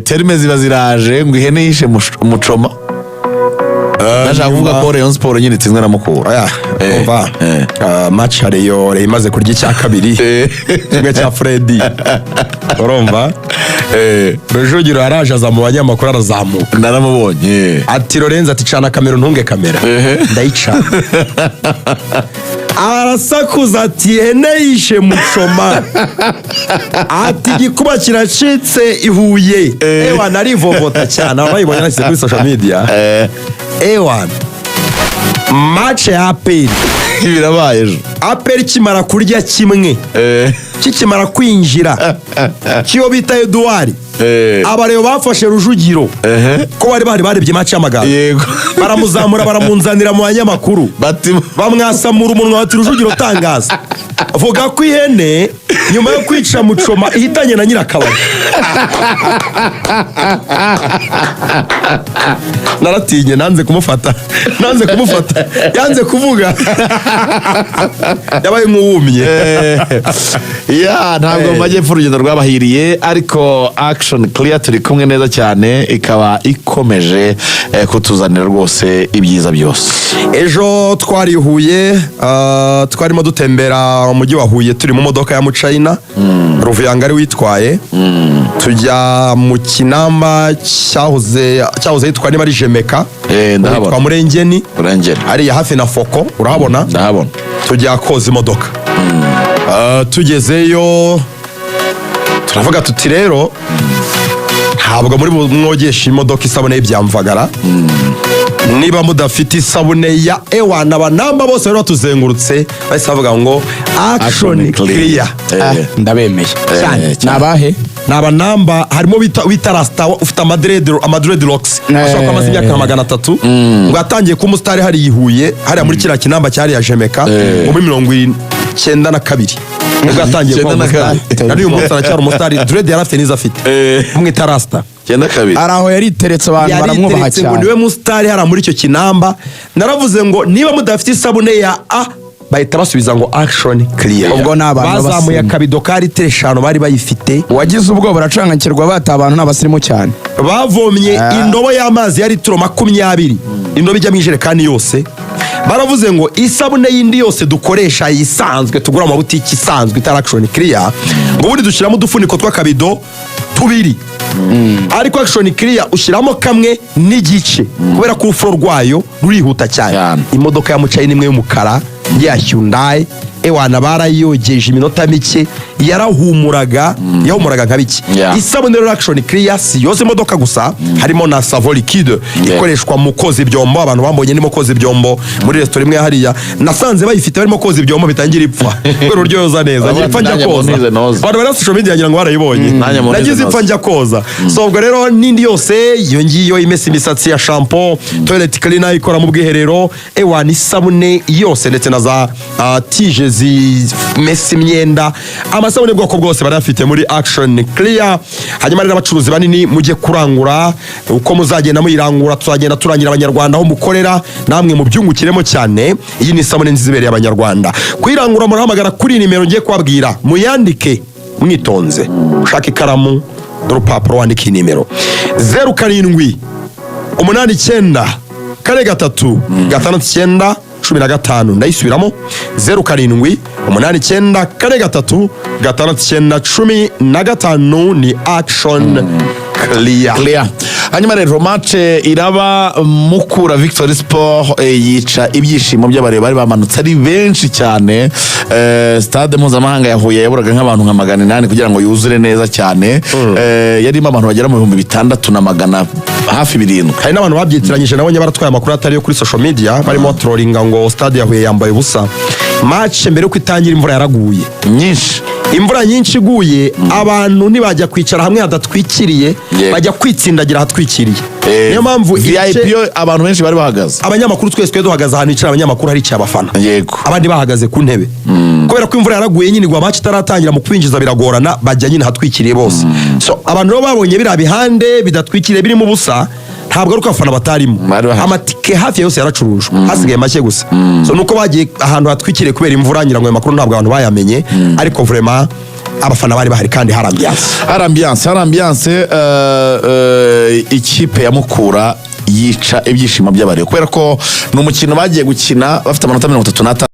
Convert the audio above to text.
terime ziba ziraje ngo ihene yishe mucoma. Naje kuvuga ko Rayon Sport nyine itsinzwe na Mukura. Umva match hariyo imaze kurya icya kabiri kimwe cya Freddy urumva Rujugiro araje azamu banyamakuru arazamuka naramubonye ati Lorenzo ati cana kamera ntunge kamera ndayicana arasakuza ati ihene yishe mucoma ati igikuba kiracitse ihuye ewa narivovota cyane abayibonye nashyize kuri social media ewa match ya APR birabaye ejo APR kimara kurya kimwe kikimara kwinjira kiyo bita Edouard abareo bafashe Rujugiro ko bari barebye match y'amagara baramuzamura baramunzanira mu banyamakuru bamwasamura umunwa bati Rujugiro tangaza vuga ko ihene nyuma yo kwica mucoma ihitanye na nyirakabari naratinye nanze kumufata yanze kuvuga yabaye nk'uwumye ntabwo mu majyepfo urugendo rwabahiriye ariko Action Clear turi kumwe neza cyane ikaba ikomeje kutuzanira rwose ibyiza byose. Ejo twari Huye twarimo dutembera umujyi wa Huye turi mu modoka ya Muchina Ruvuyanga ari witwaye tujya mu Kinamba cyahoze yitwa niba ari Jemeka ndahabona Murengeni ari hafi na Foko urahabona ndahabona tujya koza imodoka tugezeyo turavuga tuti rero ntabwo muri mwogesha imodoka isabune y'ibyamvagara niba mudafite isabune ya ewana abanamba bose rero tuzengurutse bahise bavuga ngo Action Clear ndabemeye cyane nabahe nabanamba harimo bita Rasta ufite amadred rocks ashaka amazi imyaka 300 ngo atangiye ku mustari hari yihuye hari muri kira kinamba cyari ya Jemeka muri 92 ngo atangiye ku mustari ari umunsi aracyari umustari dread yarafite niza afite mwita Rasta araho yariteretse abantu baramwubaha cyane niwe mustari hari muri icyo kinamba naravuze ngo niba mudafite isabune ya bahita basubiza ngo Action Clear ubwo n'abantu bazamuye akabido kari 5 bari bayifite wagize ubwo baracangakirwa bata abantu n'abasirimu cyane bavomye indobo y'amazi yari 20 indobo ijya mu ijerekani yose baravuze ngo isabune yindi yose dukoresha yisanzwe tugura amabutiki isanzwe itari Action Clear ngo buri dushyiramo udufuniko tw'akabido 2 ariko Action Clear ushyiramo kamwe n'igice kubera ko urufuro rwayo rurihuta cyane imodoka ya Muchina imwe y'umukara ya Hyundai ewana barayogeje iminota mike yarahumuraga nka biki isabune rero Action Clear si yose imodoka gusa harimo na Savo liquide ikoreshwa mu koza ibyombo abantu bambonye nimo koza ibyombo muri restaurant imwe hariya nasanze bayifite barimo koza ibyombo bitangira ipfa kwero ryo yoza neza ipfa njya koza abantu bari social media ngira ngo barayibonye nagize ipfa njya koza so ubwo rero nindi yose iyo ngiyo imesa imisatsi ya shampoo toilet cleaner ikora mu bwiherero ewana isabune yose ndetse na za tije zimesa imyenda amasabune bwoko bwose barafite muri Action Clear hanyuma rero abacuruzi banini mujye kurangura uko muzagenda muyirangura tuzagenda turangira abanyarwanda aho mukorera namwe mu byungukiremo cyane iyi ni isabune nzizibereye abanyarwanda kwirangura murahamagara kuri nimero ngiye kubabwira muyandike mwitonze ushaka ikaramu n'urupapuro wandika nimero 07 89 3 6 15 ndayisubiramo 07 89 3 6 15 ni Action Clear. Hanyuma rero match iraba Mukura Victory Sport yica ibyishimo by'abareba bari bamanutse ari benshi cyane stade mpuzamahanga ya Huye yaburaga nk'abantu nka 800 kugira ngo yuzure neza cyane yarimo abantu bagera mu 600 na magana hafi 7 hari n'abantu babyitiranyije nabonye baratwaye amakuru atari yo kuri social media barimo trollinga ngo stade ya Huye yambaye ubusa match mbere ko itangira imvura yaraguye nyinshi imvura nyinshi iguye abantu ntibajya kwicara hamwe hadatwikiriye bajya kwitsindagira hatwikiriye niyo mpamvu VIP abantu benshi bari bahagaze abanyamakuru twese duhagaze ahantu hicara abanyamakuru hari cyabafana yego abandi bahagaze ku ntebe kubera ko imvura yaraguye nyine igwa match itaratangira mu kwinjiza biragorana bajya nyine hatwikiriye bose so abantu rero babonye bira bihande bidatwikiriye birimo ubusa ntabwo ari uko abafana batarimo, Bari bahari. amatike hafi yose yaracurujwe, hasigaye make gusa. So nuko bagiye ahantu hatwikiriye kubera imvura, ngira ngo ayo makuru ntabwo abantu bayamenye, ariko vraiment abafana bari bahari kandi hari ambiance. Ikipe ya Mukura yica ibyishimo by'abareba kubera ko ni umukino bagiye gukina bafite amanota 35.